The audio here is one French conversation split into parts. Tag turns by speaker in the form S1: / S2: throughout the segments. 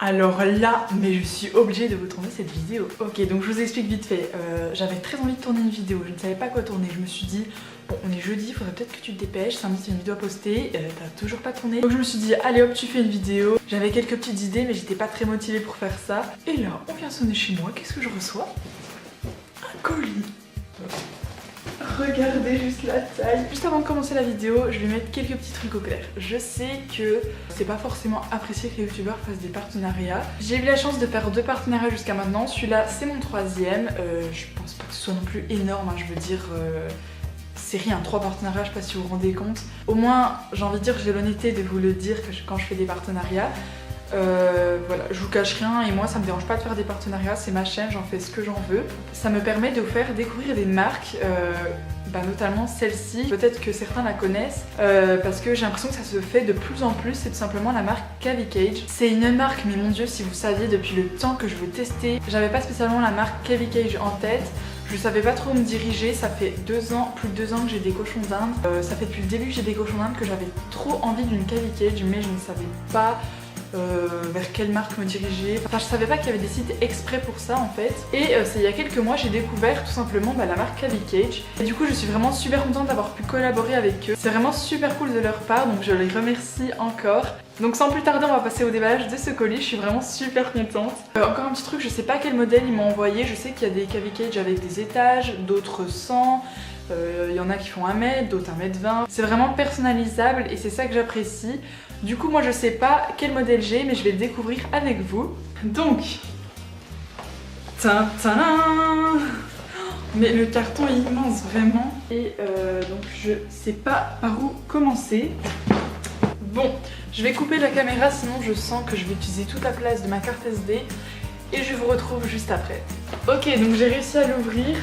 S1: Alors là, mais je suis obligée de vous tourner cette vidéo. Ok, donc je vous explique vite fait. J'avais très envie de tourner une vidéo, je ne savais pas quoi tourner. Je me suis dit, bon, on est jeudi, il faudrait peut-être que tu te dépêches. Samedi, c'est une vidéo à poster, t'as toujours pas tourné. Donc je me suis dit, allez hop, tu fais une vidéo. J'avais quelques petites idées, mais j'étais pas très motivée pour faire ça. Et là, on vient sonner chez moi. Qu'est-ce que je reçois? Un colis. Regardez juste la taille. Juste avant de commencer la vidéo, je vais mettre quelques petits trucs au clair. Je sais que c'est pas forcément apprécié que les youtubeurs fassent des partenariats. J'ai eu la chance de faire 2 partenariats jusqu'à maintenant. Celui-là, c'est mon 3e. Je pense pas que ce soit non plus énorme, hein. Je veux dire, c'est rien, 3 partenariats, je sais pas si vous vous rendez compte. Au moins, j'ai envie de dire que j'ai l'honnêteté de vous le dire quand je fais des partenariats. Voilà, je vous cache rien et moi ça me dérange pas de faire des partenariats, c'est ma chaîne, j'en fais ce que j'en veux. Ça me permet de vous faire découvrir des marques, notamment celle-ci, peut-être que certains la connaissent parce que j'ai l'impression que ça se fait de plus en plus, c'est tout simplement la marque Cavi Cage. C'est une marque, mais mon dieu, si vous saviez depuis le temps que je veux tester, j'avais pas spécialement la marque Cavi Cage en tête. Je savais pas trop où me diriger, ça fait 2 ans, plus de 2 ans que j'ai des cochons d'Inde. Ça fait depuis le début que j'ai des cochons d'Inde que j'avais trop envie d'une Cavi Cage, mais je ne savais pas vers quelle marque me diriger. Enfin, je savais pas qu'il y avait des sites exprès pour ça en fait. Et c'est il y a quelques mois j'ai découvert tout simplement la marque Cavi Cage. Et du coup je suis vraiment super contente d'avoir pu collaborer avec eux. C'est vraiment super cool de leur part, donc je les remercie encore. Donc sans plus tarder, on va passer au déballage de ce colis, je suis vraiment super contente. Encore un petit truc, je sais pas quel modèle ils m'ont envoyé, je sais qu'il y a des Cavi Cage avec des étages, d'autres sans. Il y en a qui font 1 mètre, d'autres 1m20. C'est vraiment personnalisable et c'est ça que j'apprécie. Du coup, moi je sais pas quel modèle j'ai, mais je vais le découvrir avec vous. Donc, tadam! Mais le carton est immense vraiment. Et donc je sais pas par où commencer. Bon, je vais couper la caméra, sinon je sens que je vais utiliser toute la place de ma carte SD. Et je vous retrouve juste après. Ok, donc j'ai réussi à l'ouvrir.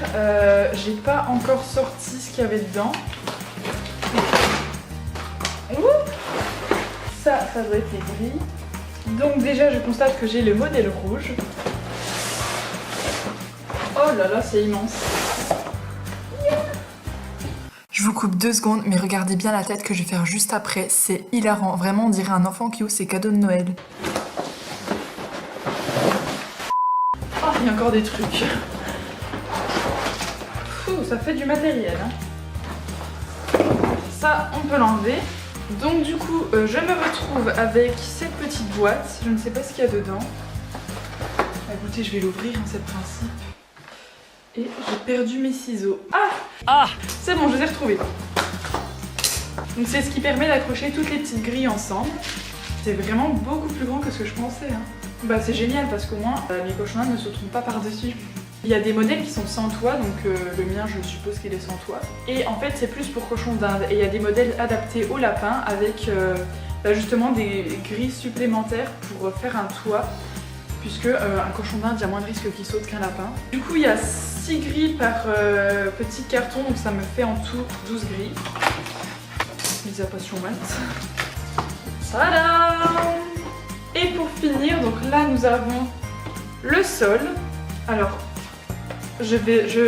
S1: J'ai pas encore sorti ce qu'il y avait dedans. Ouh, ça doit être les grilles. Donc déjà, je constate que j'ai le modèle rouge. Oh là là, c'est immense. Je vous coupe 2 secondes, mais regardez bien la tête que je vais faire juste après. C'est hilarant. Vraiment, on dirait un enfant qui ouvre ses cadeaux de Noël. Il y a encore des trucs. Ouh, ça fait du matériel. Hein. Ça, on peut l'enlever. Donc du coup, je me retrouve avec cette petite boîte. Je ne sais pas ce qu'il y a dedans. Écoutez, je vais l'ouvrir, hein, c'est le principe. Et j'ai perdu mes ciseaux. Ah, c'est bon, je les ai retrouvés. Donc c'est ce qui permet d'accrocher toutes les petites grilles ensemble. C'est vraiment beaucoup plus grand que ce que je pensais. Hein. Bah c'est génial parce qu'au moins mes cochons d'Inde ne se trompent pas par-dessus. Il y a des modèles qui sont sans toit, donc le mien je suppose qu'il est sans toit. Et en fait c'est plus pour cochons d'Inde. Et il y a des modèles adaptés au lapin avec justement des grilles supplémentaires pour faire un toit. Puisque un cochon d'Inde, il y a moins de risques qu'il saute qu'un lapin. Du coup il y a 6 grilles par petit carton, donc ça me fait en tout 12 grilles. Mis à passion mat. Tadam! Et pour finir, donc là nous avons le sol. Alors, je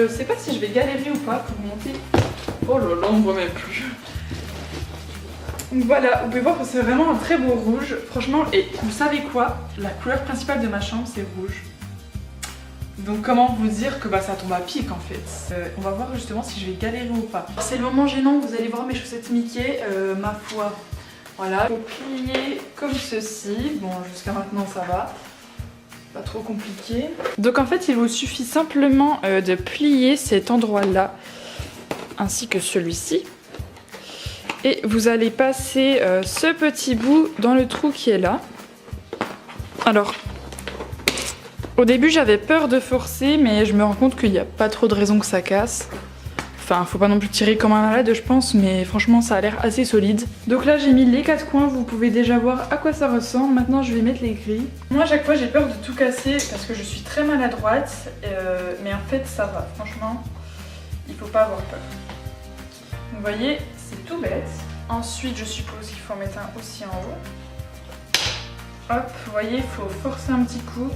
S1: sais pas si je vais galérer ou pas pour monter. Oh là là, on voit même plus. Donc voilà, vous pouvez voir que c'est vraiment un très beau rouge. Franchement, et vous savez quoi? La couleur principale de ma chambre, c'est rouge. Donc comment vous dire que ça tombe à pic en fait. On va voir justement si je vais galérer ou pas. C'est le moment gênant, vous allez voir mes chaussettes Mickey, ma foi. Voilà, il faut plier comme ceci. Bon, jusqu'à maintenant ça va. Pas trop compliqué. Donc en fait, il vous suffit simplement de plier cet endroit-là, ainsi que celui-ci. Et vous allez passer ce petit bout dans le trou qui est là. Alors, au début j'avais peur de forcer, mais je me rends compte qu'il n'y a pas trop de raison que ça casse. Enfin, faut pas non plus tirer comme un malade je pense, mais franchement ça a l'air assez solide. Donc là j'ai mis les 4 coins, vous pouvez déjà voir à quoi ça ressemble. Maintenant je vais mettre les grilles. Moi à chaque fois j'ai peur de tout casser parce que je suis très maladroite, mais en fait ça va, franchement il faut pas avoir peur. Vous voyez, c'est tout bête. Ensuite je suppose qu'il faut en mettre un aussi en haut. Hop, vous voyez, il faut forcer un petit coup.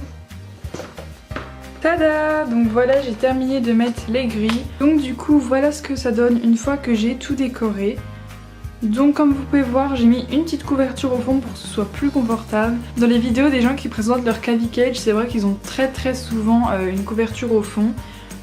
S1: Tada! Donc voilà, j'ai terminé de mettre les grilles. Donc du coup, voilà ce que ça donne une fois que j'ai tout décoré. Donc comme vous pouvez voir, j'ai mis une petite couverture au fond pour que ce soit plus confortable. Dans les vidéos des gens qui présentent leur Cavi Cage, c'est vrai qu'ils ont très souvent une couverture au fond.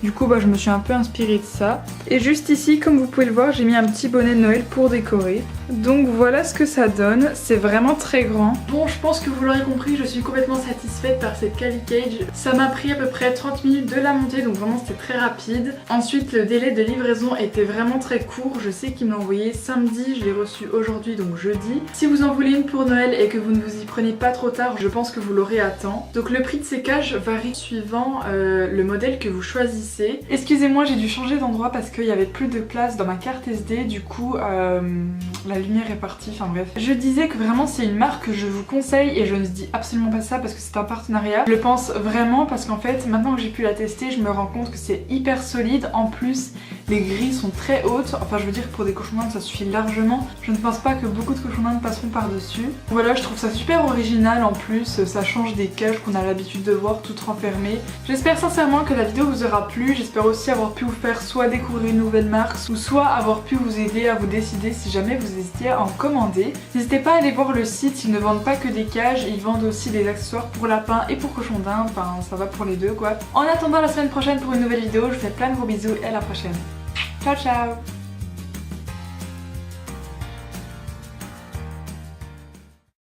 S1: Du coup je me suis un peu inspirée de ça. Et juste ici, comme vous pouvez le voir, j'ai mis un petit bonnet de Noël pour décorer. Donc voilà ce que ça donne, c'est vraiment très grand. Bon, je pense que vous l'aurez compris, je suis complètement satisfaite par cette Cavi Cage. Ça m'a pris à peu près 30 minutes de la monter, donc vraiment c'était très rapide. Ensuite le délai de livraison était vraiment très court, je sais qu'il me l'a envoyé samedi, je l'ai reçu aujourd'hui donc jeudi. Si vous en voulez une pour Noël et que vous ne vous y prenez pas trop tard, je pense que vous l'aurez à temps. Donc le prix de ces cages varie suivant le modèle que vous choisissez. Excusez-moi, j'ai dû changer d'endroit parce qu'il y avait plus de place dans ma carte SD, du coup la lumière est partie, enfin bref. Je disais que vraiment c'est une marque que je vous conseille et je ne dis absolument pas ça parce que c'est un partenariat. Je le pense vraiment parce qu'en fait maintenant que j'ai pu la tester, je me rends compte que c'est hyper solide. En plus les grilles sont très hautes, enfin je veux dire pour des cochons d'Inde ça suffit largement. Je ne pense pas que beaucoup de cochons d'Inde passeront par dessus. Voilà, je trouve ça super original en plus, ça change des cages qu'on a l'habitude de voir toutes renfermées. J'espère sincèrement que la vidéo vous aura plu, j'espère aussi avoir pu vous faire soit découvrir une nouvelle marque ou soit avoir pu vous aider à vous décider si jamais vous hésitiez à en commander. N'hésitez pas à aller voir le site, ils ne vendent pas que des cages, ils vendent aussi des accessoires pour lapins et pour cochons d'Inde, enfin ça va pour les deux quoi. En attendant la semaine prochaine pour une nouvelle vidéo, je vous fais plein de gros bisous et à la prochaine. Ciao ciao.